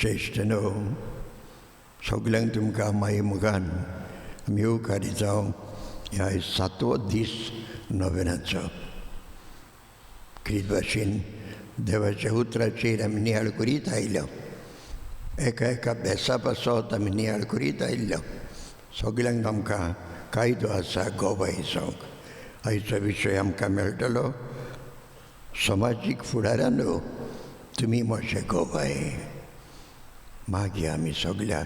इश्टनो सगल्यांक तुमकां माई मुगान आमी येवकारी जावं ह्या 7वो दीस नोवेनाचो कित भाशेन देवाच्या उतराचेर आमी नियाळ करीत आयल्या एका एका बेसा पासत आमी नियाळ करीत आयल्या सगल्यांक आमकां कायदो आसा गोवाय जावंक आयचो विशय आमकां मेळटलो समाजीक फुडाऱ्यांनो तुमी म्हजे गोवाय मागीर आमी सगल्या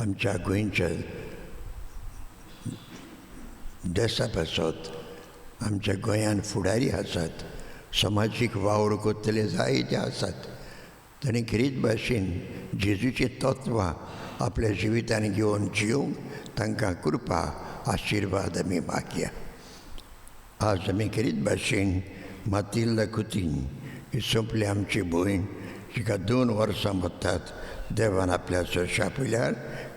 आमच्या गोंयच्या देशा पासत आमच्या गोंयांत फुडारी आसात समाजीक वावर करतले जायते आसात तांणी खरीच भाशेन जेजूची तत्वां आपल्या जिवितान घेवन जिवंक तांकां कृपा आशिर्वाद आमी मागया आज आमी खरीच भाशेन मातिल्ला कुतीन ही सोंपली आमची भयण जिका 2 वर्सां वतात देवान आपल्या चडशा पयल्यार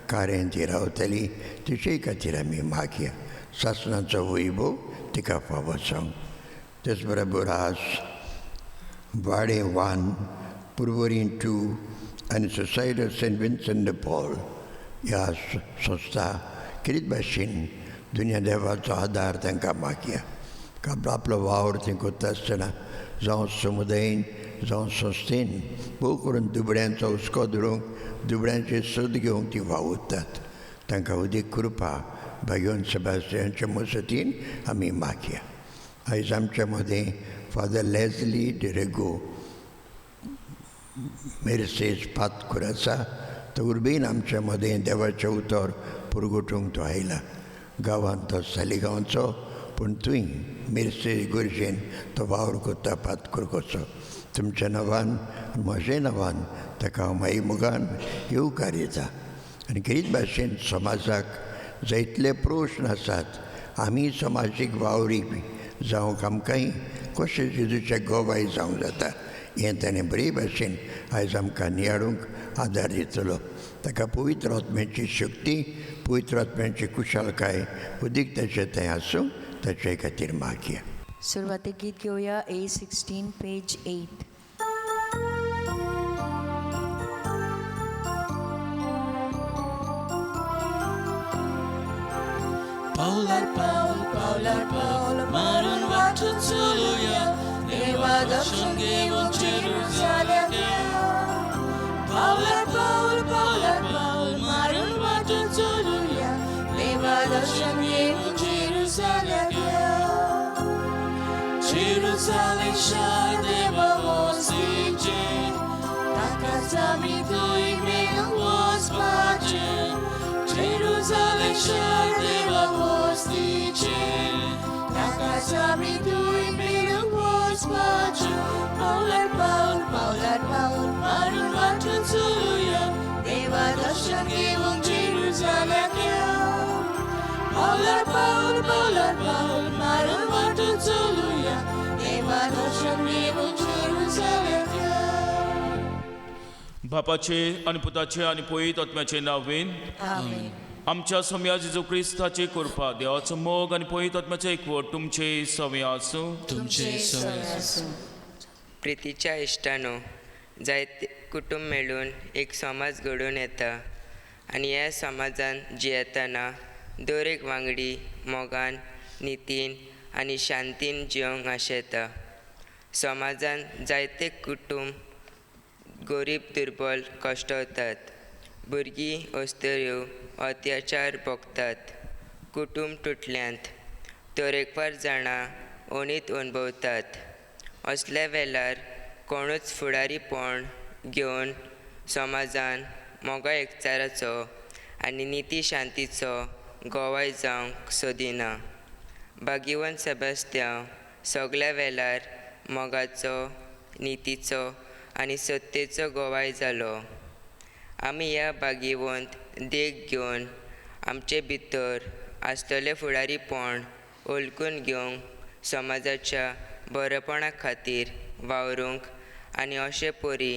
कारें ती रावतली तिचे खातीर आमी मागया सासणाचो वैभव तिका फावो जावं तेच बरोबर आज वाडे 1 पुर्वरीं 2 आनी society of saint Vincent de Paul ह्या संस्था कितें भाशेन दुनिया देवाचो आदार तांकां मागया आपलो वावर थंय करता आसतना जावं समुदायीन जावं संस्थेन भोव करून दुबड्यांचो हुस्को धरूंक दुबड्यांचे सोद घेवंक ती वावुरतात तांकां उदीक कृपा भगवान सेबास्टियनाच्या मसतीन आमी मागया आयज आमच्या मदें फादर लेस्ली डिरेगो मेर्सेज पातकूर आसा तो उर्बेन आमच्या मदें देवाचें उतर पुरगोटूंक तो आयला गांवांत तो सालिगांवचो पूण थंय मेर्सेज गुरजेन तो वावर करता पातकूर कसो तुमच्या नांवान म्हज्या नांवान ताका हांव माई मुगान येवकार येता आनी खरीच भाशेन समाजाक जायतले प्रश्न आसात आमी समाजीक वावरीक जावंक आमकांय कशें जेजूचे गोवाय जावंक जाता हें ताणें बरे भाशेन आयज आमकां नियाळूंक आदार दितलो ताका पवित्र आत्म्याची शक्ती पवित्र आत्म्याची कुशळकाय उदीक ताचें थंय आसूं ताचे खातीर मागया सुरवातीक गीत घेवया A16 page 8 Paular Paul, marun watu tuluya, Deva darshan घेऊन Jerusalem. Paular Paul, marun watu tuluya, Deva darshan घेऊन Jerusalem. Jerusalem shar Deva wosicie, takas ami tui menu wospacie. Jerusalem shar Deva wosicie, takas ami tui menu wospacie. Paular Paul, marun watu tuluya, Deva darshan घेऊन Jerusalem. Paular Paul, marun watu tuluya, Deva darshan घेऊन Jerusalem. बापाचे आनी पुताचे आनी पवित्र आत्म्याचे नांवेन आमेन आमच्या सम्या जेजू क्रिस्ताची कृपा देवाचो मोग आनी पवित्र आत्म्याचो एकवट तुमचे सवय आसूं तुमचे सवय आसूं. प्रितीच्या इश्टानो जायते कुटुंब मेळून एक समाज घडून येता आनी ह्या समाजान जियेतना दर एक वांगडी मोगान नितीन आनी शांतीन जिवंक आशेता. समाजान जायते कुटुंब गरीब दुर्बल कश्टवतात भुरगीं अस्तर्यो अत्याचार भोगतात कुटुंब तुटल्यांत तरेकवार जाणां ओणीत अणभवतात. असल्या वेळार कोणूच फुडारीपण घेवन समाजान मोगा एकचाराचो आनी निती शांतीचो गोवाय जावंक सोदिना. भागिवन सेबास्त्यांव सगल्या वेळार मोगाचो नितीचो आनी सत्तेचो गोवाय जालो. आमी ह्या भागिवंत देख घेवन आमचे भितर आसतले फुडारीपण ओळखून घेवंक समाजाच्या बरेपणा खातीर वावरूंक आनी अशे परी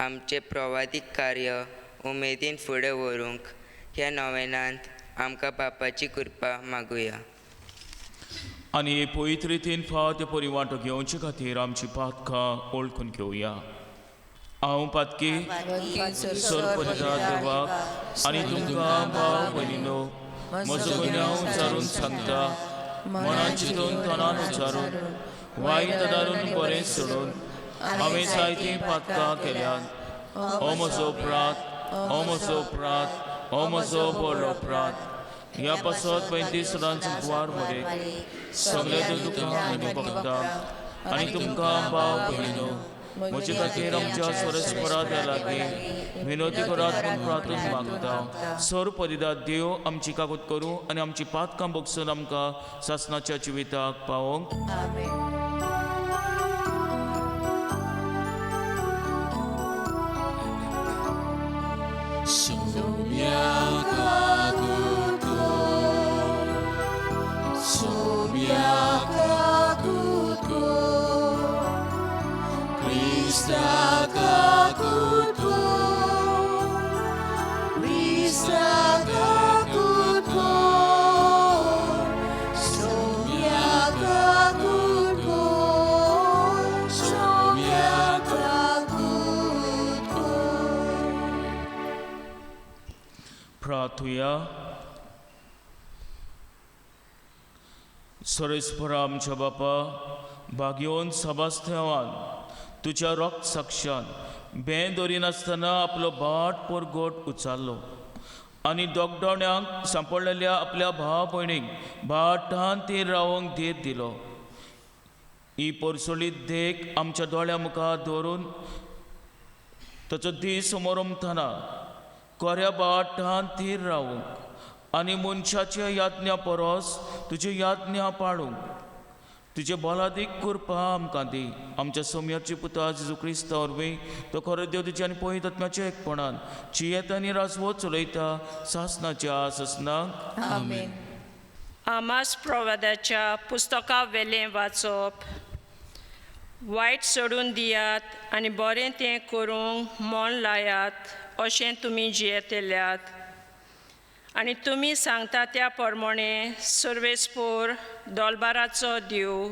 आमचें प्रवादीक कार्य उमेदीन फुडें व्हरूंक ह्या नोवेनांत आमकां बापाची कृपा मागुया. आनी हे पवित्र रितीन फावो ते परिवांटो घेवचे खातीर आमची पातकां ओळखून घेवया. हांव पातकी सोरपरिता देवाक आनी तुमकां भाव भयणीनो म्हजो गुन्यांव उच्चारून सांगता. मनान चिंतून तोंडान उच्चारून वायट दारून बरें सोडून हांवें जायतीं पातकां केल्यात. हो म्हजो अपराध, हो म्हजो अपराध, हो म्हजो व्हड अपराध. ह्या पासत 35 सदांचो गुवार मरे सगळे तुका आनी भक्तांक आनी तुमकां भाव भयणीनो म्हजे खातीर आमच्या स्वरस्परा देवा लागीं विनोदी करात म्हूण प्रार्थना मागता. सोर परिदात देव आमची काकूत करूं आनी आमची पातकां बगसून आमकां सासणाच्या जिविताक पावोंक. प्रार्थुया. सर्वेस्परा आमच्या बापा, भाग्यवन सभास्थावान तुज्या रक्त साक्षान बें दवरिनासतना आपलो भाट परगोट उचारलो आनी दोगडोण्यांक सांपडलेल्या आपल्या भाव भयणीक भाटान तीर रावंक धीर दिलो. ही परसोलीत देख आमच्या दोळ्या मुखार दवरून ताचो दीस समोर उमतना कोऱ्या भाटान तीर रावंक आनी मनशाच्या याज्ञा परस तुजी याज्ञा पाळूंक तुजे बलादीक कृपा आमकां दी. आमच्या सोम्याची पुता जेजू क्रिस्त वरवीं तो खरो देव तुज्या आनी पवित्र आत्म्याच्या एकपणान जियेत आनी राजवत चलयता सासणाच्या ससनाक. आमेन. आमास प्रवादाच्या पुस्तका वेलें वाचप. वायट सोडून दियात आनी बरें तें करूंक मोन लायात अशें तुमी जियेतेल्यात आनी तुमी सांगता त्या प्रमाणे सर्वेस्पोर दोलबाराचो देव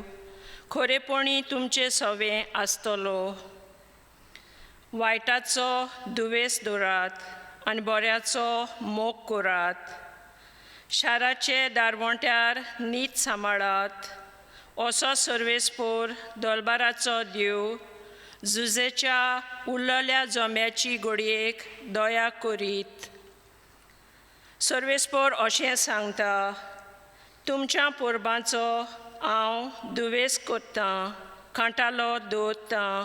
खरेपणी तुमचे सवें आसतलो. वायटाचो दुवेस दवरात आनी बऱ्याचो मोग करात. शाराचे दारवंट्यार नीत सांबाळात असो सर्वेस्पोर दोलबाराचो देव झुजेच्या उरलेल्या जम्याची घडयेक दया करीत. सर्वेस्पोर अशें सांगता, तुमच्या पोरबांचो हांव दुवेस करतां, कांटालो दवरतां.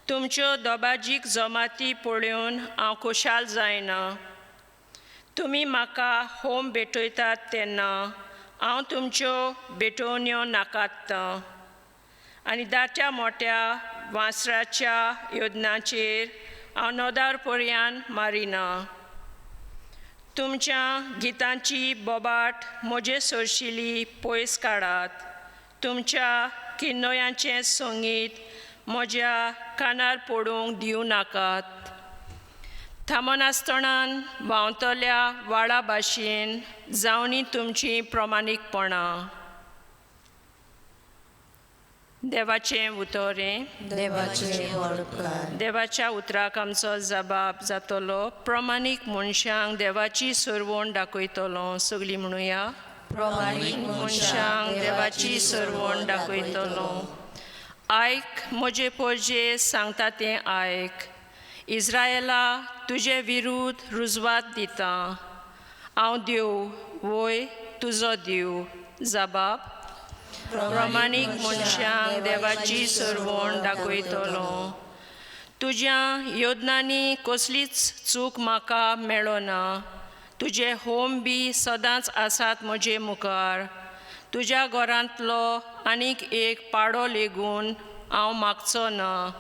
तुमच्यो दोबाजीक जमाती पळोवन हांव खुशाल जायना. तुमी म्हाका होम भेटयतात तेन्ना हांव तुमच्यो भेटोवण्यो नाकात्तां आनी दाट्या मोट्या वासराच्या योजनाचेर हांव नोदार पर्यान मारिना. तुमच्या गितांची बोबाट म्हजे सोरशिली पयस काडात. तुमच्या किन्नयांचें संगीत म्हज्या कानार पडूंक दिवं नाकात. थामनासतणान व्हांवतल्या वाळा भाशेन जावनी तुमची प्रमाणीकपणां. देवाचें उतोरें. देवाच्या उतराक आमचो जबाब जातलो. प्रमाणीक मनशांक देवाची सरवण दाखयतलो. सगळीं म्हणुया. प्रमाणीक मनशांक देवाची सरवण दाखयतलो. आयक म्हजे पोरजे सांगता तें आयक. इस्रायेला तुजे विरुद्ध रुजवात दिता. हांव देव, वय तुजो देव. जबाब. प्रमाणीक मनशांक देवाची सरवण दाखयतलो. तुज्या योजनांनी कसलीच चूक म्हाका मेळना. तुजे होम बी सदांच आसात म्हजे मुखार. तुज्या घरांतलो आनीक एक पाडो लेगून हांव मागचो ना.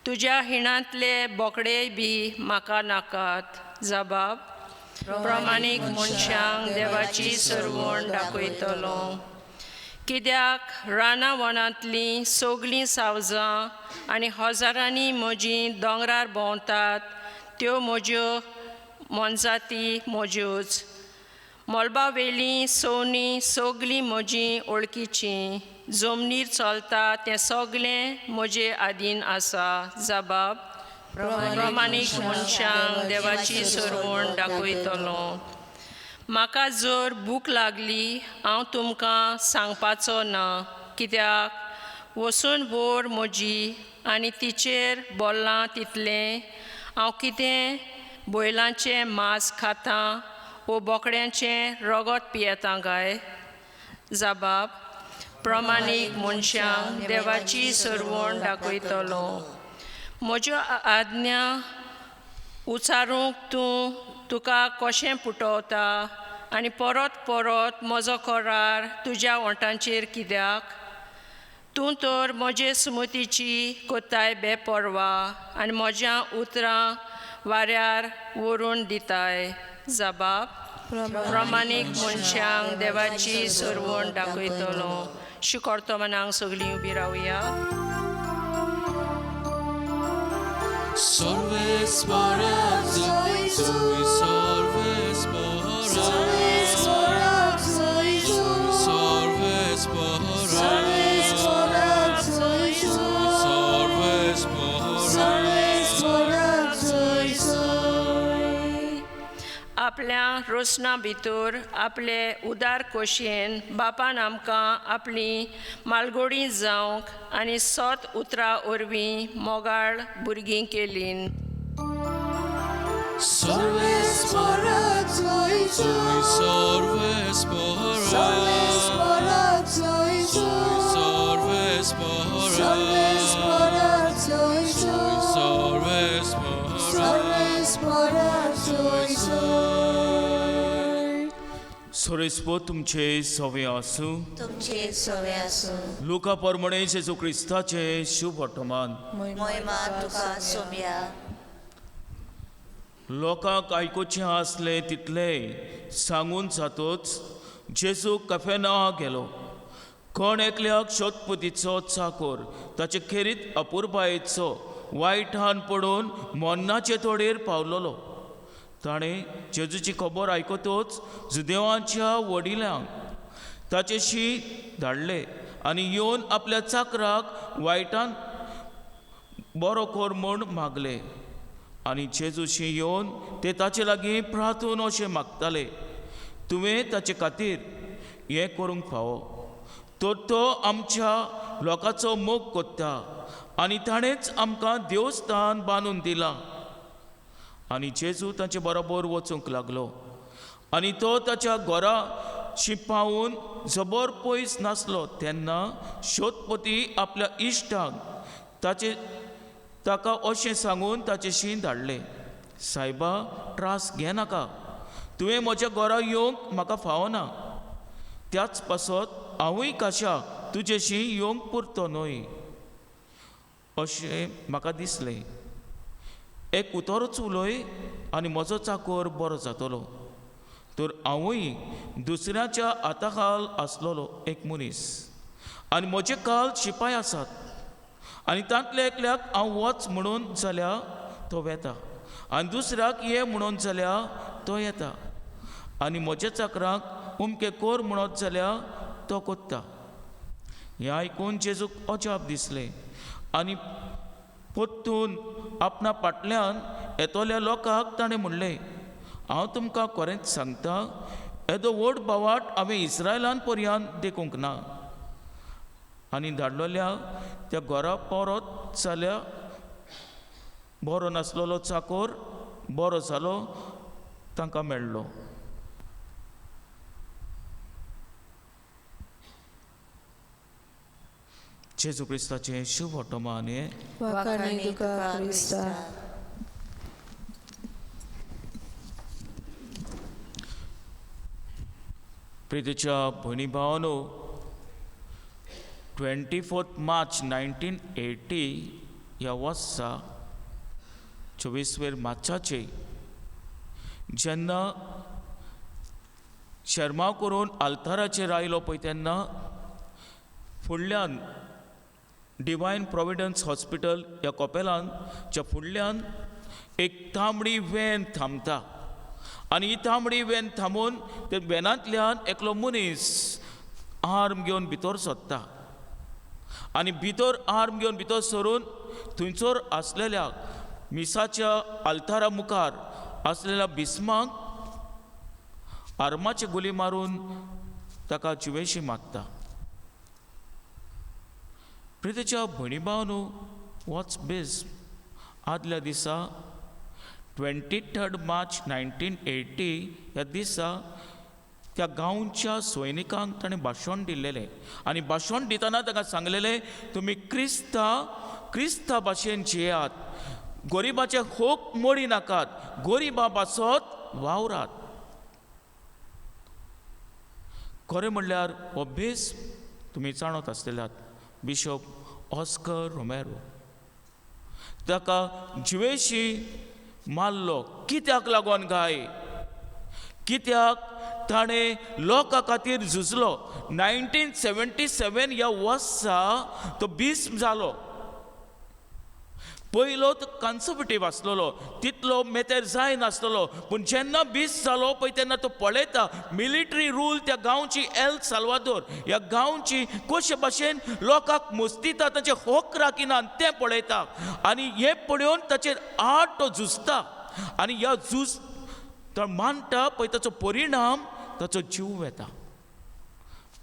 तुज्या हिणांतले बोकडे बी म्हाका नाकात. जबाब. प्रमाणीक मनशांक देवाची सरवण दाखयतलो. कित्याक रानां वनांतलीं सगळीं सावजां आनी हजारांनी म्हजीं दोंगरार भोंवतात त्यो म्हज्यो मोनजाती म्हज्योच. मोलबावेलीं सवनीं सगळीं म्हजीं ओळखीचीं. जमनीर चलता तें सगळें म्हजे आदीन आसा. जबाब. प्रमाणीक मनशांक देवाची सरवण दाखयतलो. म्हाका जर भूक लागली हांव तुमकां सांगपाचो ना, कित्याक वचून व्हर म्हजी आनी तिचेर बोल्लां तितलें हांव कितें बैलांचें मांस खातां वो बोकड्यांचें रगत पियेतां काय. जबाब, प्रमाणीक मनशांक देवाची सरवण दाखयतलो. म्हज्यो आज्ञा उचारूंक तुका कशें पुटवता आनी परत परत म्हजो करार तुज्या ओंठांचेर कित्याक. तूं तर म्हजे सुमतीची कोताय बेपरवा आनी म्हज्या उतरां वाऱ्यार व्हरून दिताय. जबाब, प्रमाणीक मनशांक देवाची सरवण दाखयतलो. शिकोरतो मनांक सगळीं उबी रावया. Sorvespora, आपल्या रोसना भितर आपले उदार खोशयेन बापान आमकां आपली मालगोडी जावंक आनी सोत उतरां वरवीं मोगाळ भुरगीं केलीं. सोरेस्पो तुमचे सवे आसूं. तुमचे सवे आसूं. लुका परमणे जेजू क्रिस्ताचे शुभ वर्तमान. मोहिमा तुका सोम्या. लोकांक आयकुचें आसले तितले सांगून जातोच जेजू कफेर्नावां गेलो. कोण एकल्याक शोधपुतीचो चाकर ताचे खेरीत अपुरबायेचो वायटान पडून मोन्नाचे तोडेर पावलोलो. ताणें जेजूची खबर आयकतोच जुदेवांच्या वडिलांक ताचेशी धाडले आनी येवन आपल्या चाकराक वायटान बरो कर म्हूण मागले. आनी जेजूशी येवन ते ताचे लागीं प्रार्थून अशें मागताले, तुवें ताचे खातीर हें करूंक फावो. तर तो आमच्या लोकांचो मोग कोत्ता आनी ताणेंच आमकां देवस्थान बांदून दिलां. आनी जेजू ताचे बरोबर वचूंक लागलो आनी तो ताच्या घरा शिपावून जबर पयस नासलो तेन्ना शोधपती आपल्या इश्टांक ताका अशें सांगून ताचेशी धाडले, सायबा त्रास घेनाका, तुवें म्हज्या घरा येवंक म्हाका फावना. त्याच पासत हांवूय काशा तुजेशी येवंक पुरतो न्हय अशें म्हाका दिसलें. एक उतोरूच उलय आनी म्हजो चाकर बरो जातलो. तर हांवूय दुसऱ्याच्या हाताखाल आसलोलो एक मनीस आनी म्हजे काल शिपाय आसात आनी तांतले एकल्याक हांव वच म्हणून जाल्यार तो वेता आनी दुसऱ्याक ये म्हणून जाल्यार तो येता आनी म्हज्या चाकराक उमके कोर म्हणत जाल्यार तो कोत्ता. हें आयकून जेजूक अजाप दिसलें आनी पोत्तून आपणा फाटल्यान येतोल्या लोकांक ताणें म्हणलें, हांव तुमकां खरेंच सांगतां, येदो व्हड बावाट हांवें इस्रायलान पर्यंत देखूंक ना. आनी धाडलोल्या त्या घरा परत जाल्यार बरो नासलोलो चाकर बरो जालो तांकां मेळ्ळो. जेजू क्रिस्ताचे शुभ वर्तमान. वाखाणी तुका क्रिस्ता. प्रितीच्या भयणी भावांनो, 24 मार्च 1980 ह्या वर्सा 24 मार्चाचे जेन्ना शर्मा करून आल्ताराचेर आयलो पळय तेन्ना फुडल्यान डिवायन प्रोविडन्स हॉस्पिटल ह्या कोपेलांच्या फुडल्यान एक तांबडी व्हॅन थांबता आनी ही तांबडी व्हॅन थांबून ते व्हॅनांतल्यान एकलो मनीस आर्म घेवन भितर सरता आनी भितर आर्म घेवन भितर सरून थंयसर आसलेल्या मिसाच्या आल्तारा मुखार असलेल्या भिस्माक आर्माची गुली मारून ताका जिवेशी मागता. प्रितेच्या भणी भावनो, वॉच बेस आदल्या दिसा 23 मार्च 1980 ह्या दिसा त्या गांवच्या सैनिकांक ताणें भाशण दिल्लेलें आनी भाशण दितना ताका सांगलेलें, तुमी क्रिस्ता भाशेन जियात, गरिबाचे होक मोडी नाकात, गरिबा पासत वावरात. खरें म्हणल्यार हो बेस तुमी जाणत आसलेल्यात बिशप ऑस्कर रोमेरो. ताका जिवेशी मारलो कित्याक लागोन काय? कित्याक ताणें लोकां खातीर झुजलो. 1977 ह्या वर्सा तो भीस्म जालो. पयलो तो कन्सर्वेटिव्ह आसलेलो, तितलो मेतेर जायनासलेलो, पूण जेन्ना भीस्म जालो पळय तेन्ना तो पळयता मिलिटरी रूल त्या गांवची एल साल्वादोर ह्या गांवची कशे भाशेन लोकांक मुस्तिता, ताचे होक राखिना तें पळयता. आनी हें पळोवन ताचेर आड तो झुजता आनी ह्या झूज तो मानता पळय ताचो परिणाम ताचो जीव वेता.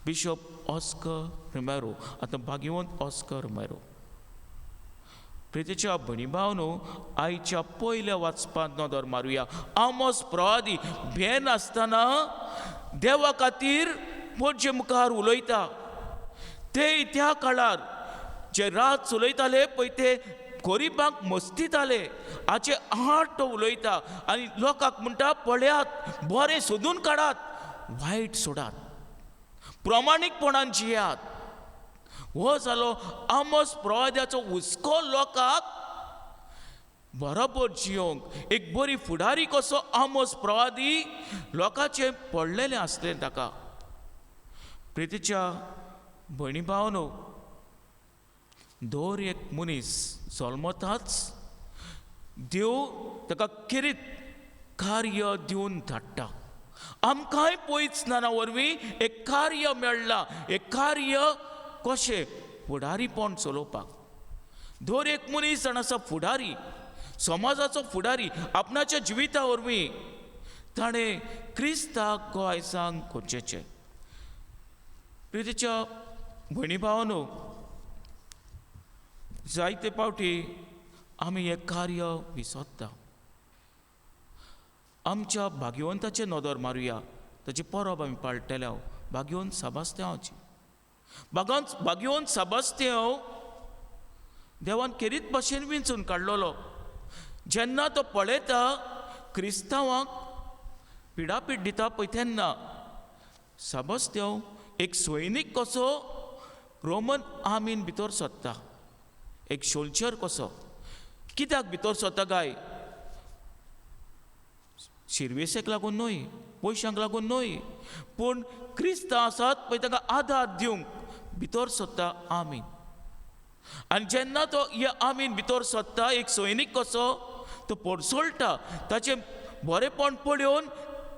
बिशप ऑस्कर रोमेरो, आतां भाग्यवंत ऑस्कर रोमेरो. प्रितेच्या भणी भावनो, आयच्या पयल्या वाचपांत नदर मारुया. आमोस प्रवादी भेन आसतना देवा खातीर मोजे मुखार उलयता. ते त्या काळार जे रात उलयताले पळय ते गरिबांक मस्तिताले हाचे आड तो उलयता आनी लोकांक म्हणटा, पळयात, बरें सोदून काडात, वायट सोडात, प्रामाणीकपणान जियात. हो जालो आमोस प्रवाद्याचो हुस्को लोकांक बरोबर जियोंक. एक बरी फुडारी कसो आमोस प्रवादी लोकांचे पडलेलें आसलें ताका. प्रितीच्या भणी भावनो, दर एक मनीस जल्मताच देव ताका किरीत कार्य दिवन धाडटा. आमकांय पयस नाना वरवीं एक कार्य मेळ्ळां. एक कार्य कशें फुडारीपण चलोवपाक. दर एक मनीस जाण आसा फुडारी, समाजाचो फुडारी. आपणाच्या जिविता वरवीं ताणें क्रिस्ताक गोंयसांक करचेचें. प्रितीच्या भणी भावनो, जायते फावटी आमी हें कार्य विसरता. आमच्या भाग्यवंताचे नदर मारुया. ताची परब आमी पाळटले. भाग्यवंत साबास्त्यांवाची. भाग्यवंत साबास्त्यांव देवान केरीत भाशेन विंचून काडलेलो. जेन्ना तो पळयता क्रिस्तांवांक पिडापीड दिता पळय तेन्ना साबास्त्यांव एक सैनीक कसो रोमन आर्मीन भितर सरता. एक सोल्जर कसो. कित्याक भितर सरता काय? शिरवेसेक लागून न्हय, पयशांक लागून न्हय, पूण क्रिस्तांव आसात पळय ताका आदार दिवंक भितर सरता आमीन. आनी जेन्ना तो ह्या आमीन भितर सरता एक सैनीक कसो, तो पडसोळटा. ताचें बरेंपण पळोवन,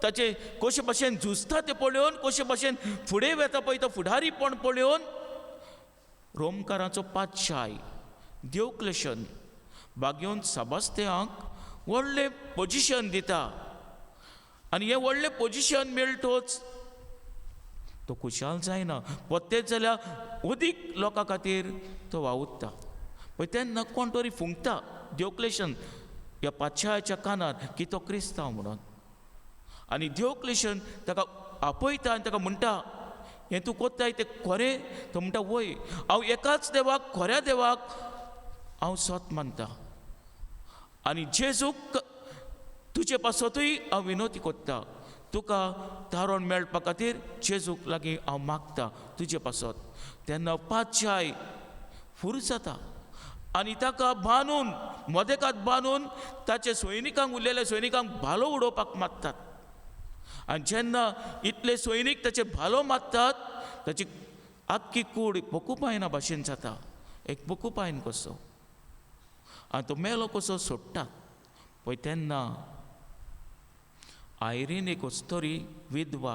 ताचे कशे भाशेन झुजता तें पळोवन, कशे भाशेन फुडें वेता पळय तो फुडारीपण पळोवन रोमकारांचो पातशाय दियोक्लेशन भाग्यवंत साबास्त्यांक व्हडलें पोजिशन दिता. आनी हें व्हडलें पोजिशन मेळटोच तो खुशाल जायना. वतेच जाल्यार अदीक लोकां खातीर तो वावुरता. पळय तेन्ना कोण तरी फुंकता दियोक्लेशन ह्या पातशायाच्या कानार की तो क्रिस्तांव म्हणून. आनी दियोक्लेशन ताका आपयता आनी ताका म्हणटा, हें तूं कोत्ताय तें खरें? तो म्हणटा, वय, हांव एकाच देवाक, खऱ्या देवाक हांव सोत मानता. आनी जेजूक तुजे पासतूय हांव विनोती कोत्ता. तुका तारण मेळपा खातीर जेजूक लागीं हांव मागता तुजे पासत. तेन्ना पातशाय फूर जाता आनी ताका बांदून, मदेकात बांदून ताचे सैनिकांक, उरलेल्या सैनिकांक भालो उडोवपाक मागतात. आनी जेन्ना इतले सैनीक ताचे भालो मारतात, ताची आख्खी कूड बोकुपायना भाशेन जाता. एक बोकुपायन कसो. आनी तो मेलो कसो सोडटा पळय तेन्ना आयरीन एक वस्तरी विधवा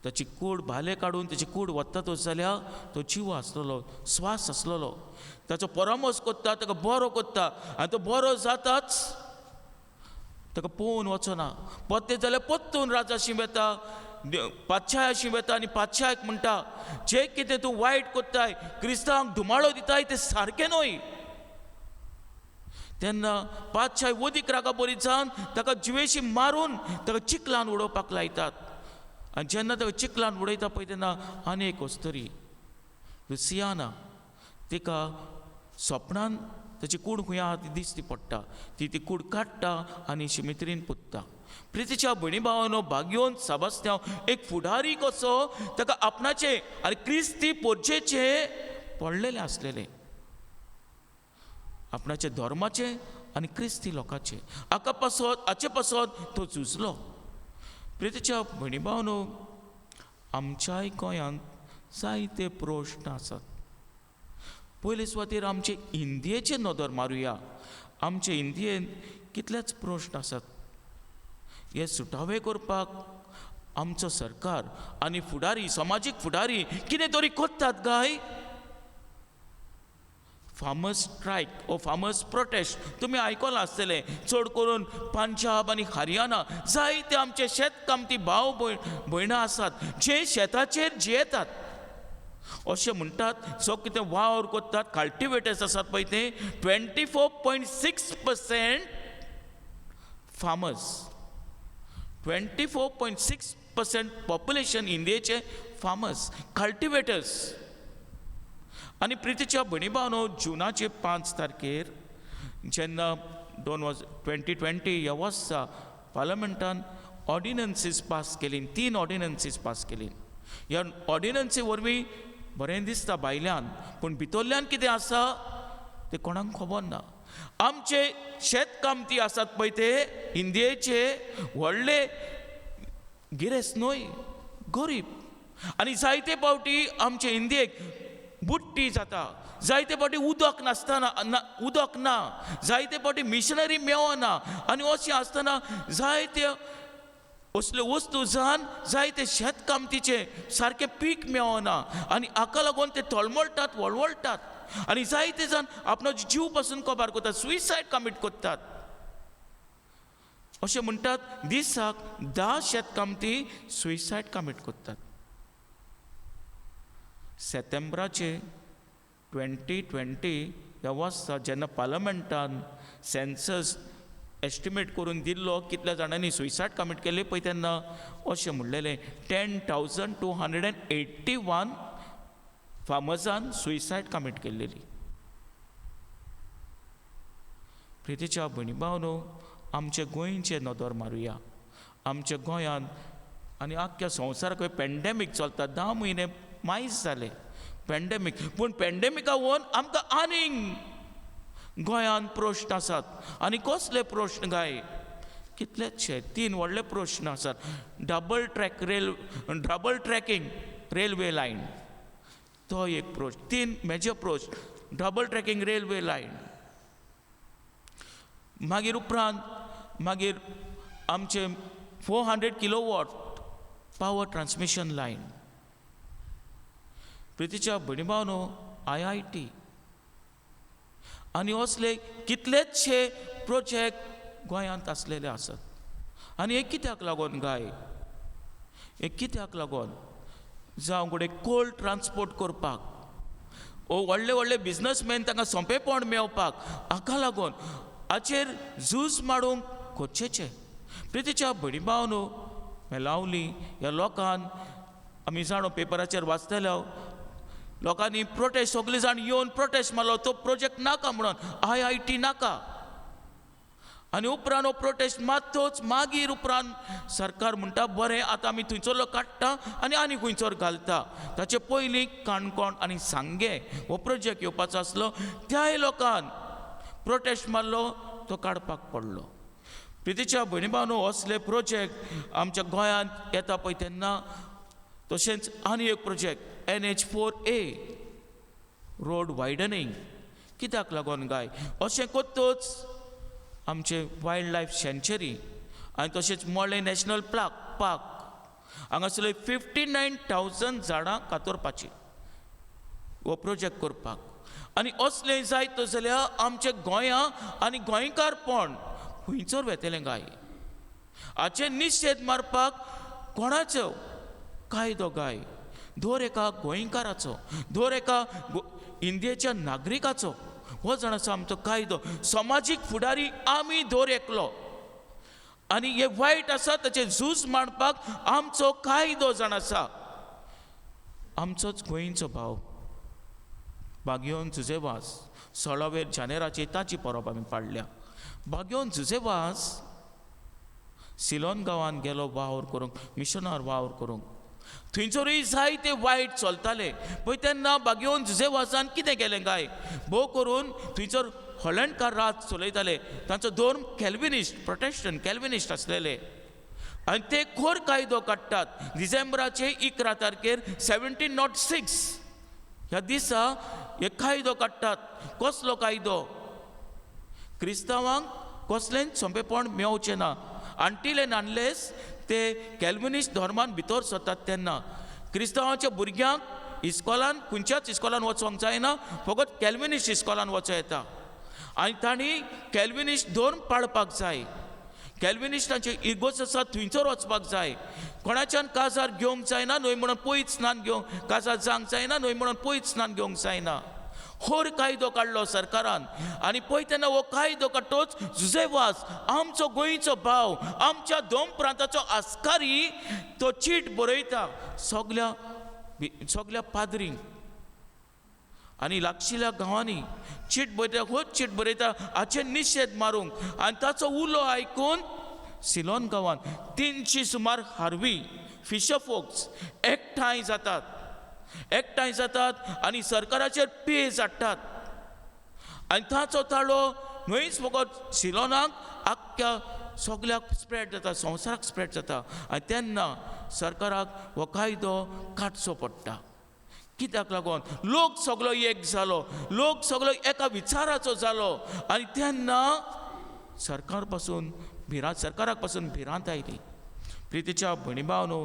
ताची कूड भाले काडून ताची कूड वतातच जाल्यार तो जीव आसलेलो, स्वास आसलेलो, ताचो परामर्श कोत्ता, ताका बरो कोत्ता आनी तो बरो जाताच ताका पळोवन वचना. पत्ते जाल्यार पत्तून राजा शिंवेता, पातशाय शिंवेता आनी पातशायक म्हणटा जे कितें तूं वायट कोत्ताय, क्रिस्तांवांक धुमाळो दिताय तें सारकें न्हय. तेन्ना पातशाय वदीक रागा बरी जावन ताका जिवेशी मारून ताका चिखलान उडोवपाक लायतात. आनी जेन्ना ताका चिखलान उडयता पळय तेन्ना आनी एक वस्तरी लुसियाना तिका सपनान ताची कूड खंय आहा ती दिश्टी पडटा. ती कूड काडटा आनी शिमित्रीन पुत्ता. प्रितीच्या भयणी भावांनो, भाग्योन साबास्त्यांव एक फुडारी कसो ताका आपणाचे आनी क्रिस्ती पोरचेचे पडलेले आसलेले, आपणाचे धर्माचे आनी क्रिस्ती लोकांचे हाचे पासत तो झुजलो. प्रितीच्या भयणी भावांनो, आमच्याय गोंयांत जायते प्रश्न आसात. पयले सुवातेर आमचे इंडियेचे नदर मारुया. आमचे इंडियेन कितलेच प्रश्न आसात. हे सुटावे करपाक आमचो सरकार आनी फुडारी, समाजीक फुडारी कितें तरी कोत्तात काय? फार्मर्स स्ट्रायक ओ फार्मर्स प्रोटेस्ट तुमी आयकलां आसतलें. चड करून पंजाब आनी हरियाणा जायते आमचे शेतकामती भाव भयणां आसात जे शेताचेर जियेतात. अशें म्हणटात जो कितें वावर कोत्तात, कल्टिवेटर्स आसात पळय ते 24.6% फार्मर्स, 24.6% पॉप्युलेशन इंडियेचे फार्मर्स, कल्टिवेटर्स. आनी प्रितीच्या भयणी भावांनो, जुनाचे 5 तारखेर जेन्ना 2020 ह्या वर्सा पार्लमेंटान ऑर्डिनन्सीस पास केली, 3 ऑर्डिनन्सीस पास केली. ह्या ऑर्डिनन्सी वरवीं बरें दिसता भायल्यान, पूण भितरल्यान कितें आसा तें कोणाक खबर ना. आमचे शेतकामती आसात पळय ते इंडियेचे व्हडले गिरेस्त न्हय, गरीब. आनी जायते फावटी आमचे इंडियेक बुट्टी जाता, जायते फावटी उदक उदक ना, जायते फावटी मिशनरी मेळना. आनी अशें आसतना जायते असल्यो वस्तू जावन जायते शेतकामतीचे सारकें पीक मेळना आनी हाका लागून ते तळमळटात, वळवळटात. आनी जायते जाण आपणाचो जीव पासून कोबार करतात, सुइसायड कमीट करतात. अशें म्हणटात दिसाक 10 शेतकामती सुइसायड कमीट करतात. सप्टेंबराचे 2020 ह्या वर्सा जेन्ना पार्लमेंटान सेन्सस एस्टिमेट करून दिल्लो कितल्या जाणांनी सुइसायड कमीट केले पळय तेन्ना अशें म्हणलेलें 10,281 फार्मर्सान सुइसायड कमीट केल्लेली. प्रितीच्या भयणी भावांनो, आमचे गोंयचे नदर मारुया. आमच्या गोंयांत आनी आख्ख्या संवसाराक पॅन्डेमीक चलता, 10 म्हयने मायज जाले पॅन्डेमीक. पूण पॅन्डेमिका वोन आमकां आनीक गोंयांत प्रश्न आसात. आनी कसले प्रश्न काय? कितलेशे 3 व्हडले प्रश्न आसात. डबल ट्रॅकिंग रेल्वे लायन तो एक प्रश्न. 3 मेजर प्रश्न. डबल ट्रॅकिंग रेल्वे लायन, मागीर आमचे 400 किलोवॉट पावर ट्रान्समिशन लायन. प्रितीच्या भयणी भावांनो, IIT आनी असले कितलेशे प्रोजेक्ट गोंयांत आसलेले आसात. आनी हे कित्याक लागून काय? हे कित्याक लागून? जावं घडये कोल्ड ट्रान्सपोर्ट करपाक, व्हडले व्हडले बिझनसमॅन तांकां सोंपेपण मेळपाक, हाका लागून हाचेर झूज मारूंक खोचेचे. प्रितीच्या भयणी भावांनो, मेलावली ह्या लोकांन आमी जाणो पेपराचेर वाचतले, लोकांनी प्रोटेस्ट, सगळे जाण येवन प्रोटेस्ट मारलो तो प्रोजेक्ट नाका म्हणून, IIT नाका. आनी उपरांत हो प्रोटेस्ट मात्तोच मागीर उपरांत सरकार म्हणटा बरें आतां आमी थंयसरलो काडटा आनी खंयसर घालता. ताचे पयलीं काणकोण आनी सांगे हो प्रोजेक्ट येवपाचो आसलो, त्याय लोकांन प्रोटेस्ट मारलो, तो काडपाक पडलो. प्रितीच्या भयणी भावांनो, असले प्रोजेक्ट आमच्या गोंयांत येता पळय तेन्ना. तशेंच आनी एक प्रोजेक्ट NH4A रोड वायडनींग. कित्याक लागून काय? अशें कोत्तोच आमचे वायल्ड लायफ सँच्युरी आनी तशेंच मोळे नॅशनल पार्क हांगासरले 59,000 झाडां कातरपाची हो प्रोजेक्ट करपाक. आनी असलें जायत जाल्यार आमच्या गोंया आनी गोंयकारपण खंयचर वेतलें काय. हाचे निशेध मारपाक कोणाचो कायदो काय. धर एका गोंयकाराचो, धर एका इंडियेच्या नागरिकाचो हो जाण आसा आमचो कायदो. समाजीक फुडारी आमी धर एकलो आनी हे वायट आसा ताचे झूज मांडपाक आमचो कायदो जाण आसा. आमचोच गोंयचो भाव बागयोन जुजेवास 16 जानेराची ताची परब आमी पाडल्या. बागयोन जुजेवास सिलोन गांवांत गेलो वावर करूंक, मिशनार वावर करूंक. थंयसरूय जायते वायट चलताले पळय. तेन्ना बागयोन जुजेवासान कितें केलें काय, भोव करून थंयसर हॉलंडकार राज चलयताले. तांचो धर्म कॅल्विनिस्ट, प्रोटेस्टंट कॅल्विनिस्ट आसलेले. आनी ते खोर कायदो काडटात. डिसेंबराचे 11 तारखेर 1706 ह्या दिसा एक कायदो काडटात. कसलो कायदो? क्रिस्तांवांक कसलेंच सोंपेपण मेळचें ना अंटील एंड अनलेस ते कॅल्विनिस्ट धर्मान भितर सरतात तेन्ना. क्रिस्तांवाच्या भुरग्यांक इस्कॉलान खंयच्याच इस्कॉलान वचोंक जायना, फकत कॅल्विनिस्ट इस्कॉलान वचूं येता. आनी तांणी कॅल्विनिस्ट धर्म पाळपाक जाय. कॅल्विनिस्टांचे इगोज आसा थंयसर वचपाक जाय. कोणाच्यान काजार घेवंक जायना न्हय म्हणून पयत स्नान घेवंक, काजार जावंक जायना न्हय म्हणून पयत स्नान घेवंक जायना. होर कायदो काडलो सरकारान. आनी पळय तेन्ना हो कायदो काडटोच जुजेवास आमचो गोंयचो भाव, आमच्या दोन प्रांताचो आस्कारी तो चीट बरयता सगल्या पाद्रींक. आनी लागशिल्ल्या गांवांनी चीट बरयता, होच चीट बरयता हाचे निशेध मारूंक. आनी ताचो उलो आयकून सिलोन गांवांत 300 सुमार हारवी फिशर फोक्स एकठांय जातात आनी सरकाराचेर पेज हाडटात. आनी ताचो ताळो न्हयच फकत सिलोनाक आख्ख्या सगल्याक स्प्रेड जाता, संवसाराक स्प्रेड जाता. आनी तेन्ना सरकाराक हो कायदो काडचो पडटा. कित्याक लागून लोक सगलो एक जालो, लोक सगलो एका विचाराचो जालो. आनी तेन्ना सरकाराक पासून भिरांत आयली. प्रितीच्या भयणी भावनो,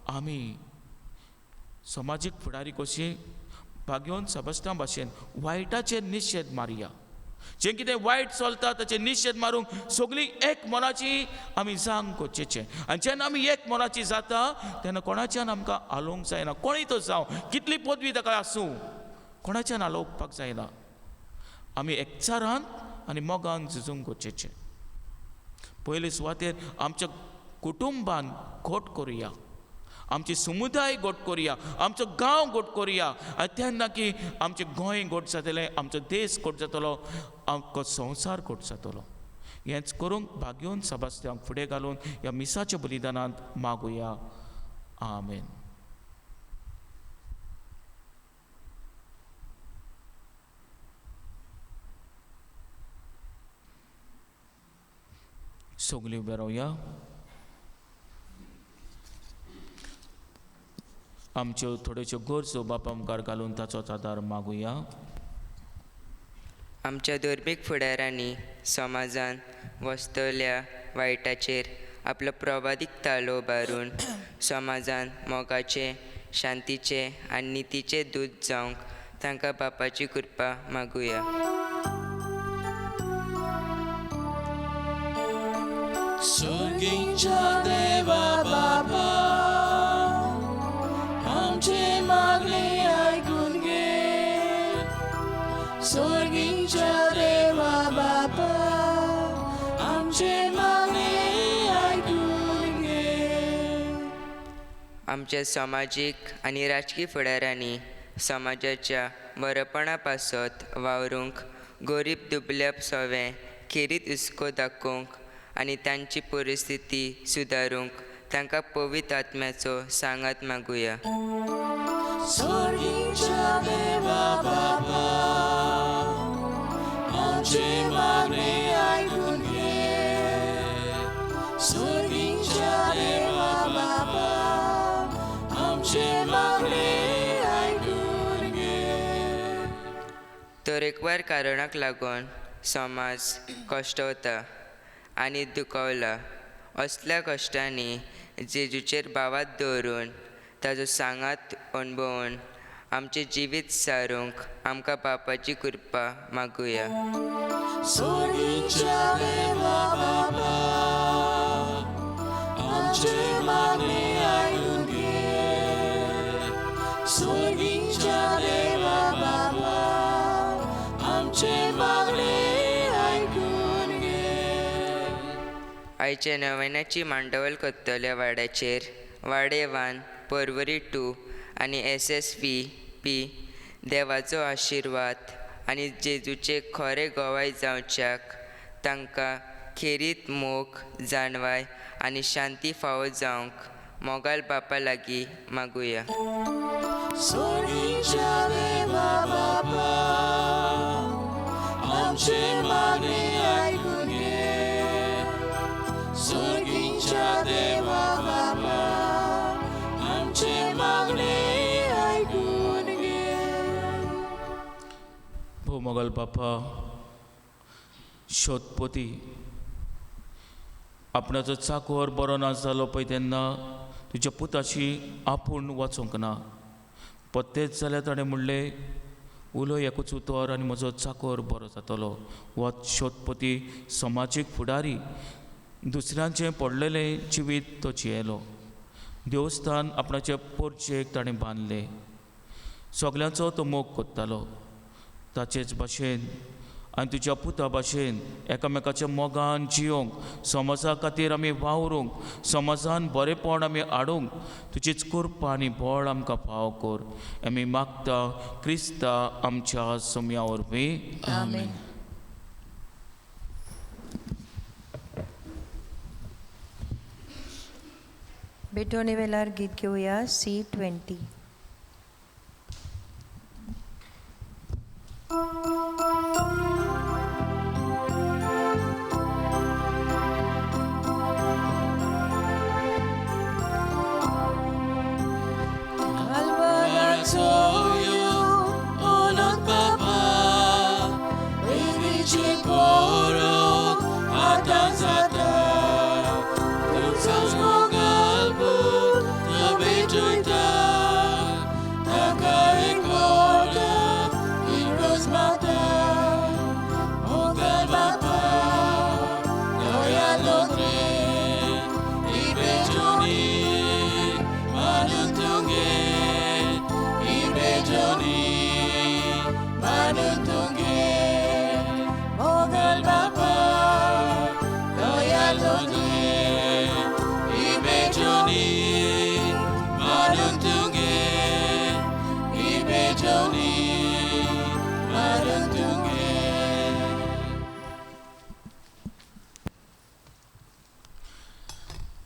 आमी समाजीक फुडारी कशी बागयोन सबस्तां भाशेन वायटाचेर निशेध मारया. जें कितें वायट चलता ताचेर निशेध मारूंक सगळीं एक मनाची आमी जांग करचेचें. आनी जेन्ना आमी एक मनाची जाता तेन्ना कोणाच्यान आमकां आलोवंक जायना. कोणूय तो जावं, कितली पदवी ताका आसूं, कोणाच्यान आलोवपाक जायना. आमी एकचारान आनी मोगान झुजूंक वचचेचें. पयले सुवातेर आमच्या कुटुंबान घोट करुया, आमची समुदाय गोट करुया, आमचो गांव गोट करुया. आनी तेन्ना की आमचें गोंय गोट जातलें, आमचो देश गोट जातलो, आमचो संवसार गोट जातलो. हेंच करूंक बागयोन सभास्थांक फुडें घालून ह्या मिसाच्या बलिदानांत मागुया. आमेन. सगळीं उबे रावया. आमच्यो थोड्योश्यो गरजो बापा मुखार घालून ताचोच आदार मागुया. आमच्या धर्मीक फुडाऱ्यांनी समाजान वस्तवल्या वायटाचेर आपलो प्रभादीक ताळो उबारून समाजान मोगाचे, शांतीचे आनी नितीचे दूत जावंक तांकां बापाची कृपा मागुया. सर्गीच्या देवा बाबा, आमचे मागणे ऐकून घे. सर्गीच्या देवा बाबा, आमचे मागणे ऐकून घे. आमच्या सामाजीक आनी राजकीय फुडाऱ्यांनी समाजाच्या बरेपणा पासत वावरूंक, गरीब दुबल्या सवें खेरीत हुस्को दाखोवंक आनी तांची परिस्थिती सुदारूंक तांकां पवित्र आत्म्याचो सांगात मागुया. सर्गीच्या देवा बाबा, आमचे मागणे ऐकून घे. सर्गीच्या देवा बाबा, आमचे मागणे ऐकून घे. तरेकवार कारणाक लागून समाज कश्टवता आनी दुखवला. असल्या कश्टांनी जेजूचेर भावात दवरून ताजो सांगात अणभवून आमचें जिवीत सारूंक आमकां बापाची कृपा मागुया. सोडीच्या देवा बाबा, आमचे मागणे आयकून घे. सोडीच्या देवा बाबा, आमचे मागणे आयकून घे. आयच्या नव्यानाची मांडवल कोत्तल्या वाड्याचेर वाडेवान पर्वरी 2 आनी SSVP देवाचो आशिर्वाद आनी जेजूचे खरे गोवाय जावच्याक तांकां खेरीत मोग जाणवाय आनी शांती फावो जावंक मोगाल बापा लागीं मागुया. सोडीच्या देवा बाबा, आमचे मागणे आयकून घे. सोडीच्या देवा बाबा, आमचे मागणे आयकून घे. भोवमोगाल बापा, शोधपोती आपणाचो चाकोर बरो ना जालो पळय तेन्ना तुज्या पुताची आपूण वाचूंक ना. पत्तेच जाल्यार ताणें म्हणलें, उलो एकूच उतर आनी म्हजो चाकोर बरो जातलो. हो शोधपोती समाजीक फुडारी दुसऱ्यांचें पडलेलें जिवीत तो जियेलो. देवस्थान आपणाचे पोरचेक ताणें बांदलें. सगल्यांचो तो मोग कोत्तालो. ताचेच भाशेन आनी तुज्या पुता भाशेन एकामेकाच्या मोगान जियोंक, समाजा खातीर आमी वावरूंक, समाजान बरेपण आमी हाडूंक तुजीच कृपा आनी बळ आमकां फाव कर. आमी मागता क्रिस्ता आमच्या सोम्या वरवीं. आमेन. बेटोने वेलार गीत घेऊया C20.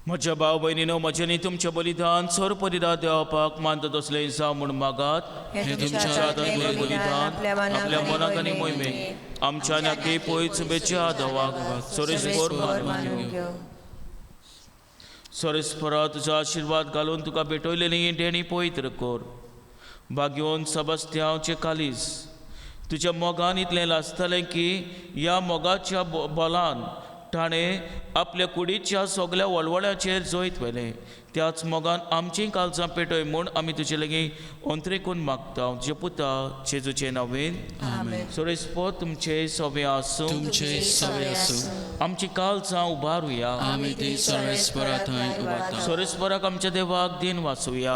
म्हज्या भाव भयणीनो, म्हजें तुमचें बलिदान सोर परिदा देवपाक मानता तसलें जावं म्हूण मागात. हे तुमच्या हातांतलें बलिदान आपल्या मनाक आनी मोहिमेक आमच्या नाकी पयस शुभेच्छा धवाक सोरेस्पोर मानून घेवं. सोरेस्पोरा तुजो आशिर्वाद घालून तुका भेटयलेली देणी पवित्र कर. भाग्योन सबस्त्यांवचें कालीस तुज्या मोगान इतलें लासतलें की ह्या मोगाच्या बोलान ताणें आपल्या कुडीच्या सगल्या वळवळ्याचेर जोयत व्हेलें. त्याच मोगान आमचीं काळजां पेटय म्हूण आमी तुजे लागीं अंतरेकून मागता. तुजे पुता जेजूचे नांवेन. सोरेस्पो तुमचे सवे आसूं. आमची काळजां उबारुया. सोरेस्पराक आमच्या देवाक दिन वाचुया.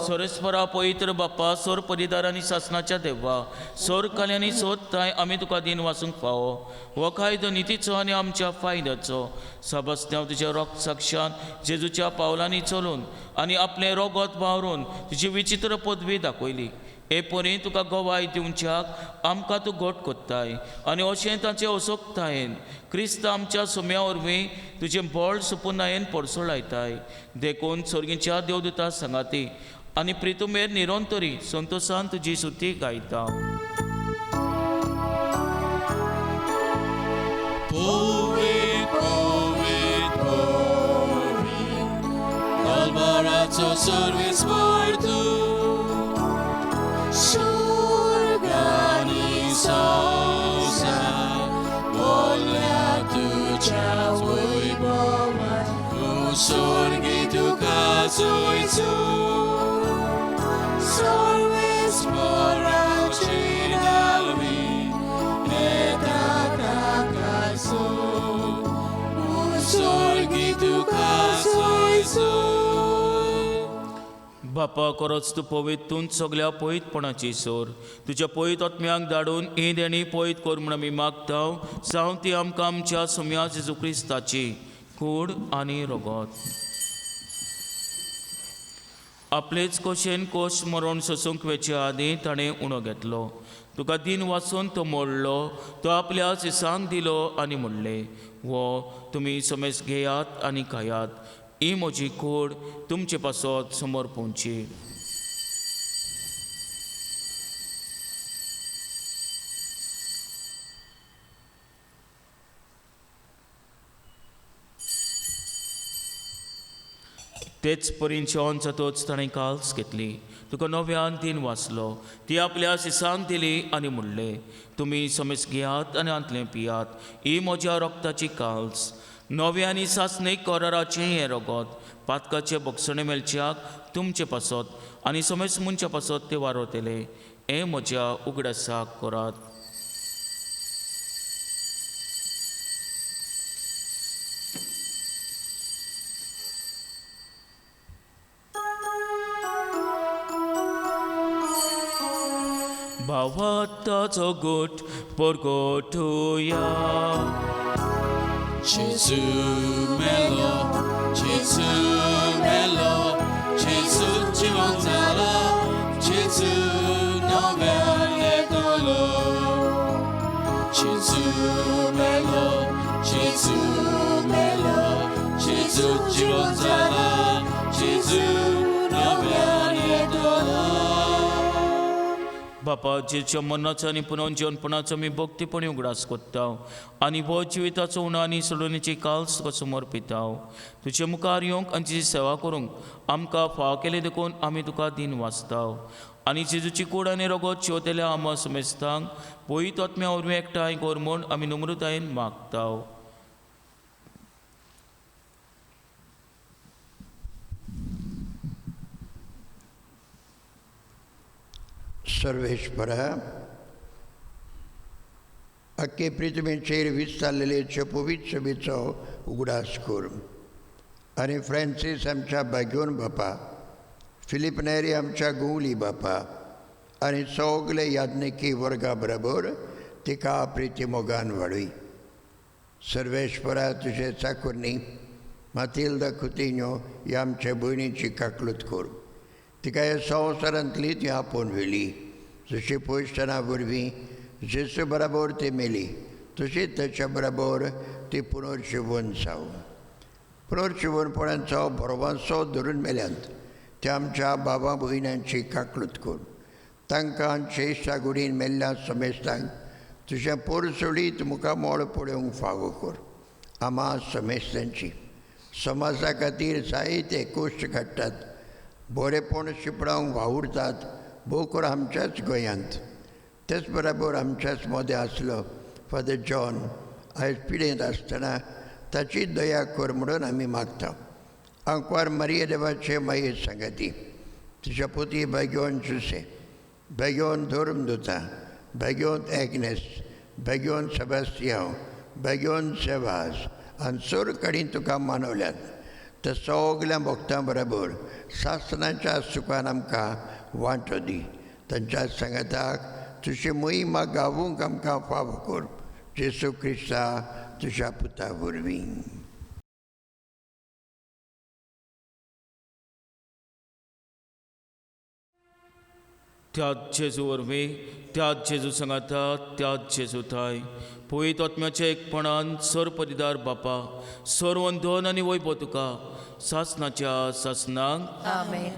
सोरेस्परा पवित्र बाप्पा, सोर परिदार आनी शासनाच्या देवा, सोर कल्यांनी सोदताय आमी तुका दिन वाचूंक फावो. हो कायदो नितीचो आनी आमच्या फायद्याचो. सबस्त्यांव तुज्या रोग साक्षान जेजूच्या पावलांनी चलून आनी आपलें रोगोत वावरून तुजी विचित्र पदवी दाखयली. हे परी तुका गोवाय दिवच्याक आमकां तूं घोट कोत्ताय आनी अशें ताचें असोकतायेन क्रिस्त आमच्या सुम्या वरवीं तुजें बळ सुपुनायेन परसो लायताय. देखून सर्गीच्या देवदूता सांगाती आनी प्रितुमेर निरोंतरी संतोशान तुजी सुती गायता. Kalbarato servis por tu, surgani sausa, volea tu ceas voi boman, कासोयचो Sarves पोरांची दावी येता कासो मुसोळगी तुका सोयसो बापा खरोच तूं पवितून सगळ्या पवितपणाची सोर तुज्या पवित आत्म्याक धाडून ही देणी पवित कर म्हूण आमी मागताव जावं ती आमकां आमच्या सुम्या जेजू क्रिस्ताची कूड आनी रगत आपलेच कोशेन कोश मरोण सोसूंक वेचे आदीं ताणें उणो घेतलो तुका दिन वाचून तो मोडलो तो आपल्या सिसांक दिलो आनी म्हणलें वो तुमी समेज घेयात आनी खायात ही म्हजी कूड तुमचे पासत समोर पोवची तेच परींचे ऑन जातोच ताणें काल्स घेतली तुका नव्यान दिन वाचलो ती आपल्या सिसांक दिली आनी म्हणलें तुमी समेज घेयात आनी आंतलें पियात ही म्हज्या रोगताची काल्स नवे आनी सासणेक कराराचें हें रगत पातकाचे भक्षणे मेलच्याक तुमचे पासत आनी समेज मुनच्या पासत ते वारोतेले हें म्हज्या उगडासाक करात भावाताचो गोठ परगोठुया Jesu melo, Jesu melo, Jesu ciądzala, Jesu nowiane dolo. Jesu melo, Jesu melo, Jesu ciądzala, Jesu nowiane dolo. बापा जेच्या मनाचो आनी पुनर्जीवनपणाचो आमी भक्तीपणी उगडास कोत्ता आनी हो जिविताचो उणो आनी सोडुणेची काल्स तुका समोर पिताव तुजे मुखार येवंक आनी तुजी सेवा करूंक आमकां फाव केले देखून आमी तुका दिन वाचताव आनी जेजूची कूड आनी रगत शेवतेल्या आमा समेस्तांक पयत आत्म्या वरवीं एकठांय कर म्हूण आमी नम्रतायेन मागताव सर्वेश्वरा अख्खे पृथ्वीचेर विस्तारलेले पवित्र सभेचो उगडास कर आनी फ्रांसीस आमच्या भाग्योन बापा फिलीप नेरी आमच्या गोवली बापा आनी सगले याज्ञिकी वर्गा बरोबर तिका प्रिती मोगान वाडय सर्वेश्वरा तुजे चाकुर्नी मातिल्दा कुतिन्यो ह्या आमच्या भयणीची काकलूत कर तिका ह्या संवसारांतली ती आपोवन व्हेली जशी पयसतना वरवीं जेसू बरोबर ती मेली तशीच ताच्या बरोबर ती पुनर्जीवन जाव पुनर्जीवनपणाचो भरवंसो धरून मेल्यांत त्या आमच्या बाबा भयणांची काकलूत कर तांकां चेश्टा गुडीन मेल्ल्या समेस्तांक तुज्या पोरसोडीत मुखामोळ पळोवंक फावो कर आमा समेस्तांची समाजा खातीर जायते कश्ट काडटात बरेपण शिपडावंक वावुरतात भोव करून आमच्याच गोंयांत तेच बरोबर आमच्याच मदें आसलो फादर जॉन आयज पिडेंत आसतना ताची दया कर म्हणून आमी मागता आंकवार मारिये देवाचे मागीर सांगाती तुज्या पुती भाग्योन जुसे भाग्योन धर्मदूता भाग्योन एग्नेस भाग्योन सेबास्तियांव भाग्योन सेवास आनी चोर कडेन तुका मानवल्यात त्या सगल्या भक्तां बरोबर सासणाच्या सुखान आमकां वांटो दी तांच्या सांगाताक तुजी मोहिमा गावूंक आमकां फावो कर जेसू क्रिस्ता तुज्या पुता वरवीं त्याच जेजू वरवीं त्याच जेजू सांगाता त्याच जेजू थाय पयत आत्म्याच्या एकपणान सर परिदार बापा सर वंदन आनी वैभव तुका सासणाच्या सासणांक आमेन.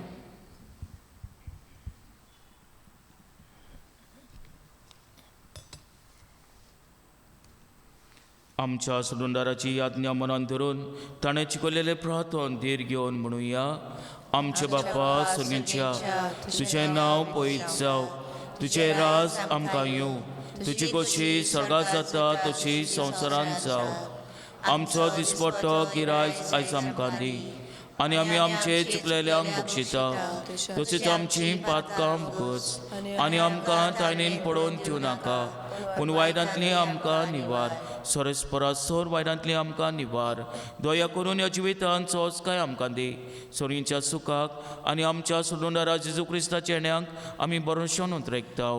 आमच्या सुडुंडाराची याज्ञा मनान धरून ताणें चिकवलेले प्रार्थन धीर घेवन म्हणुया आमचे बापा सुर्गीच्या तुजें नांव पयत जावं तुजें राज आमकां येवं तुजी कशी स्वर्गांत जाता तशी संवसारांत जावं आमचो दिसपट्टो गिरायज आयज आमकां दी आनी आमी आमचे चुकलेल्यांक बक्षिता तशीच आमची पातकां भुगोस आनी आमकां तायणेन पडोवन दिवं नाका पूण वायटांतली आमकां निवार सोर वायटांतली आमकां निवार दया करून ह्या जिवितांत सोंसकाय आमकां दी सोरींच्या सुखाक आनी आमच्या सोडूनदारा जेजू क्रिस्ताच्या येण्याक आमी बरोवशेन उतरयता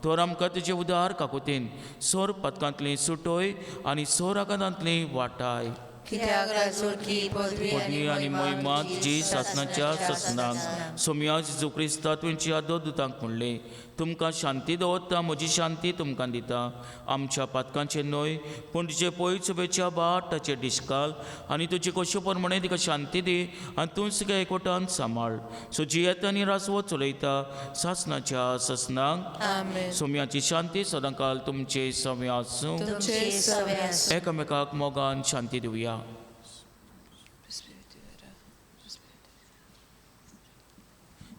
तर आमकां तुजे उदार काकुतीन सोर पथकांतली सुटोय आनी सोर आकांतांतली वाटाय कित्याक राजोरकी पदवी आनी मोहिमात जी सासनाच्या ससनाक सोम्या जेजू क्रिस्ता तुमची आदो दुतांक म्हणले तुमकां शांती दवरता म्हजी शांती तुमकां दिता आमच्या पातकांचे न्हय पूण तुजे पळय चुबेच्या बाटाचेर दिश्काल आनी तुजी कश्यो प्रमाणे तिका शांती दी आनी तूं सगळ्या एकवटान सांबाळ सो जियेता आनी रासवो चलयता सासनाच्या ससनाक सोम्याची शांती सदांकाल तुमचे सव्य आसूं एकामेकाक मोगान शांती दिवया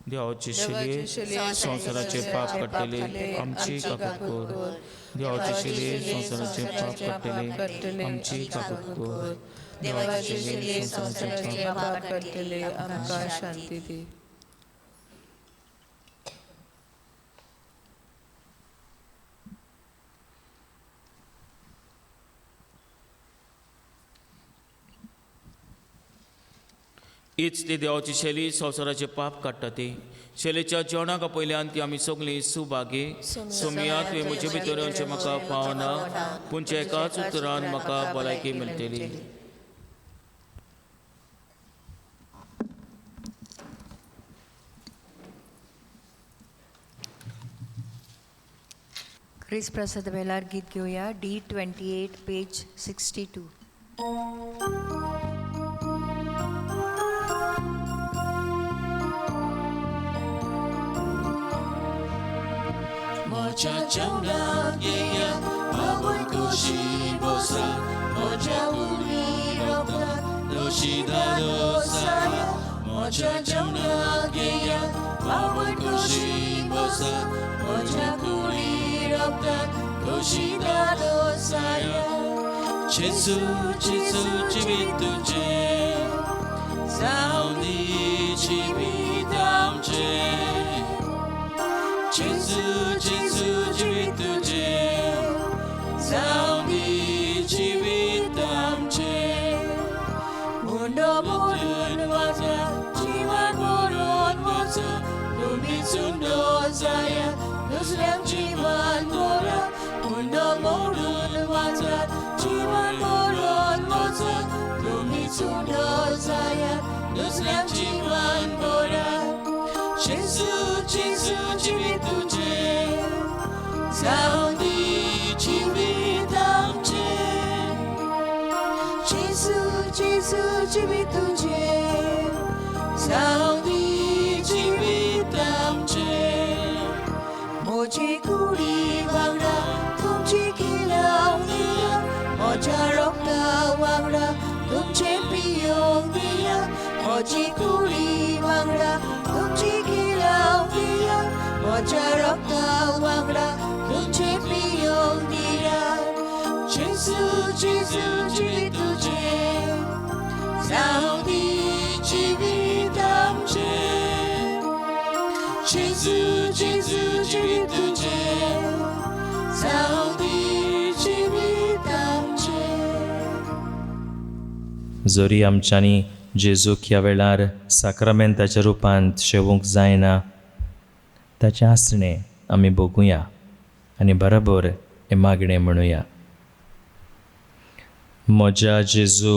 देवाची शिली संवसाराचे पाप काडटले आमची काकूट कर देवाची शिली संवसाराचे पाप काडटले आमची काकूट कर देवाची शिली संवसाराचे पाप काडटले आमकां शांती दी हीच ती देवाची शैली संवसाराचे पाप काडटा ती शैलीच्या जेवणाक पयल्यान ती आमी सगळीं सुभागी सोमिया तुवें म्हजे भितर येवचें म्हाका पावना पूण एकाच उतरान म्हाका भलायकी मेळटली ख्रिस्त प्रसाद वेलार गीत घेवया D28 page 62. Moja jauna geya, babul koshi bosa, moja uli roka, doshi da dosaya. Moja jauna geya, babul koshi bosa, moja uli roka, doshi da dosaya. Jesu, Jesu, jivituje, sauni jivitamje. Jesu, Jesu, jivituje, sauni jivitamje. Mundo murun wata, jiwan murun wata, lumit sundo saya, nusram jiwan mura. Mundo murun wata, jiwan murun wata, lumit sundo saya, nusram jiwan mura. Jesu, Jesu, jivituje, sauni jivitamje. Jesu, Jesu, jivituje, sauni jivitamje. Moji kuri wangra, tumchi kilang dia, moja rokta wangra, tumche piyong dia, moji kuri wangra, tumchi kilang dia, moja rokta wangra, tumche piyong dia. Jesu, Jesu, jivituje, sauni jivitamje. Jesu, Jesu, jivituje, sauni jivitamje. जोरी आमच्यांनी जेजूक ह्या वेळार साक्रामेंताच्या रुपांत शेवूंक जायना ताचें आसणें आमी भोगुया आनी बरोबर हें मागणें म्हणुया. म्हज्या जेजू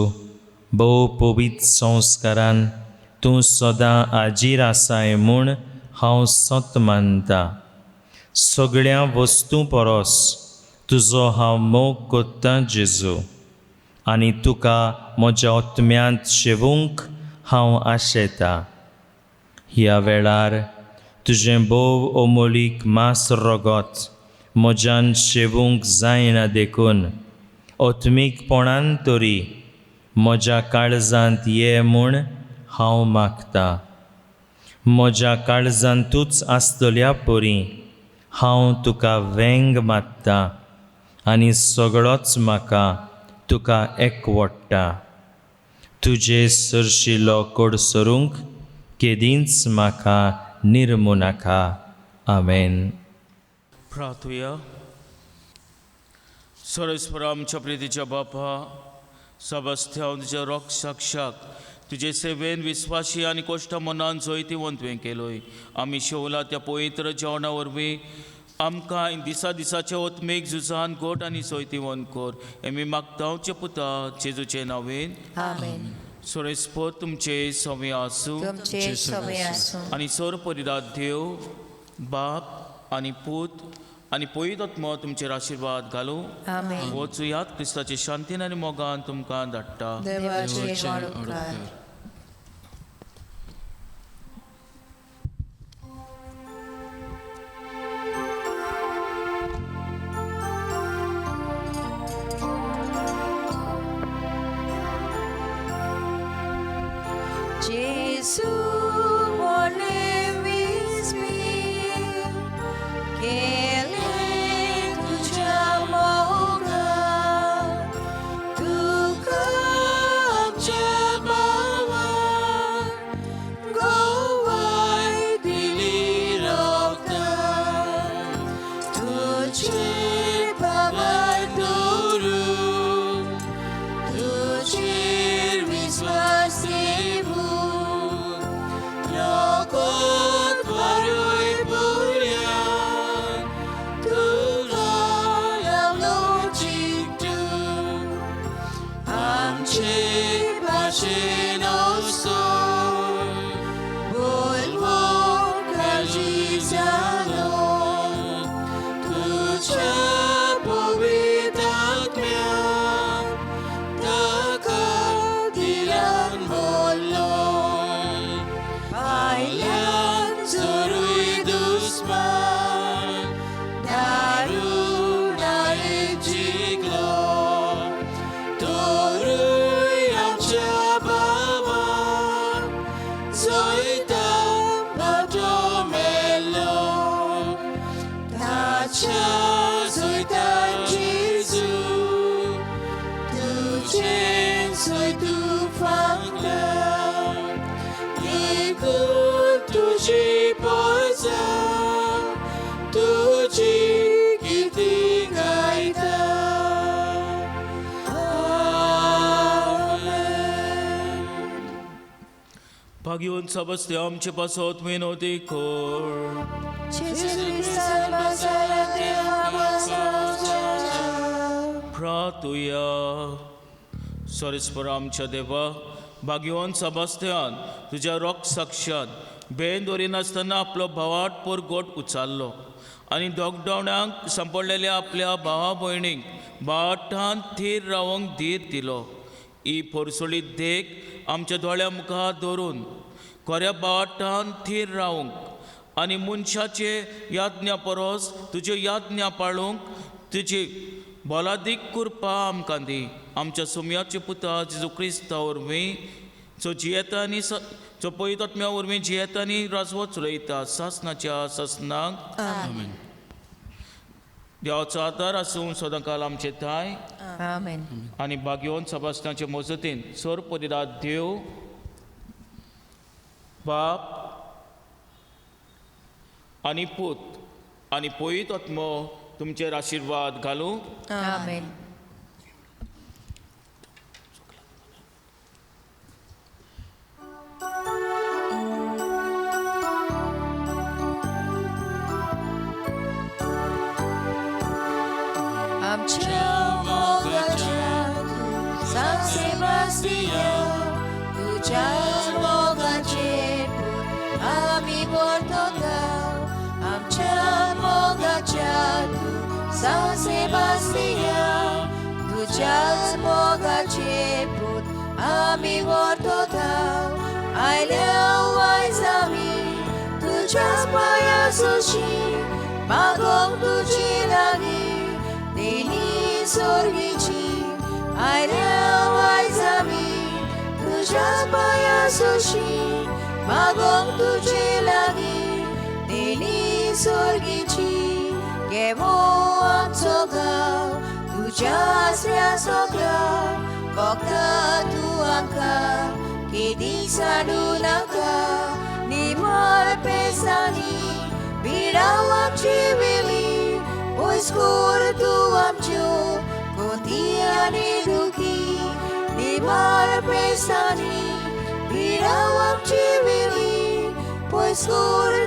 भोव पवित्र संस्कारान तूं सदां आजीर आसाय म्हूण हांव सत मानता. सगळ्या वस्तू परस तुजो हांव मोग कोत्ता जेजू आनी तुका म्हज्या आत्म्यांत शेवूंक हांव आशेतां. ह्या वेळार तुजें भोव अमोलीक मास रगत म्हज्यान शेवूंक जायना देखून आत्मीकपणान तरी म्हज्या काळजांत ये म्हूण हांव मागतां. म्हज्या काळजांतूच आसतल्या परी हांव तुका वेंग मात्तां आनी सगळोच म्हाका तुका एकवडटा. तुजे सरशिलो कोड सरूंक केदींच म्हाका निर्मू नाका. आमेन. प्रार्थुया. सरस्वरा आमच्या प्रितीच्या बापा, सबस्त्याव तुज्या रोग साक्षाक तुजे सेवेन विस्वाशी आनी कोश्ट मनान जैतिवंत तुवें केलोय. आमी शेवला त्या पवित्र जेवणा वरवीं आमकां दिसा दिसाचे ओतमेक झुजान गोट आनी जैतिवंत कोर. आमी मागतांवचे पुता जेजूचे नांवेन. आमेन. सुरेस्पोर तुमचे सवे आसूं तुमचे सवे आसूं आनी सोर परिरात देव बाप आनी पूत आनी पवित्र आत्मा तुमचेर आशिर्वाद घालूं. आमेन. वचुयात क्रिस्ताचे शांतीन आनी मोगान तुमकां धाडटा. देवाचे वाडूकार. Jesu mone vismi kele tuja moga tu kam jabawa gowai dili rokta tujhe babai doru tujhe viswasi Lokot varoi buryan Tulayam lochiktu Amche bashin osoy Bolvo kaljizano Tuja povitatmya Takadilan moloy Aylan zorui dusman Darun alijiglo Torui amchababa Zoitam batomelo Tacha zoitam Jesu Tujen zoitu fanglam Ikut tuji poza, tuji kitingaita. Amen. Pagyon sabas te amche pasot minoti kor. Jesus Christus, Masalah Pratuya. Sorespora amcha deva. भाग्यवान सबस्त्यान तुज्या रोग साक्षात बेन दोरी नासतना आपलो भावाटपोर गोट उचाल्लो आनी दोगडावण्यांक सांपडलेल्या आपल्या भावा भयणीक भाटान थीर रावंक धीर दिलो. ही पोरसोळीत देख आमच्या दोळ्या मुखार दवरून खऱ्या भावाटान थीर रावंक आनी मनशाचे याज्ञा परोस तुज्यो याज्ञा पाळूंक तुजी बोलादीक कृपा आमकां दी. आमच्या सुमयाचे पुता जेजू क्रिस्ता वरवीं जो जियेता आनी जो पवित्र आत्म्या वरवीं जियेता आनी राजवत चलयता सासनाच्या सासनाक. आमेन. देवाचो आदार आसूं सदांकाल आमचे थाय. आमेन. आनी भाग्यवान सभासनाचे मजतीन सोर परिरात देव बाप आनी पूत आनी पवित्र आत्मो तुमचेर आशिर्वाद घालूं. आमेन. Amcha mogacha San Sebastian Tuja mogache Ami bortoka Amcha mogacha San Sebastian Tuja mogache Ami bortoka Aileu aizami Tuja paya sushi Magong tuji lagi Deni sorgici Aileu aizami Tujas paya sushi Magong tuji lagi Deni sorgici Gemo amsoga Tujas ria sokla फक्त तू आमकां केदी साडू नाका निमळ पेसांनी भिडाव आमची वेली पयस core तूं आमच्यो कोती आनी दुखी निमळ पेसांनी भिडाव आमची वेली पयस कोर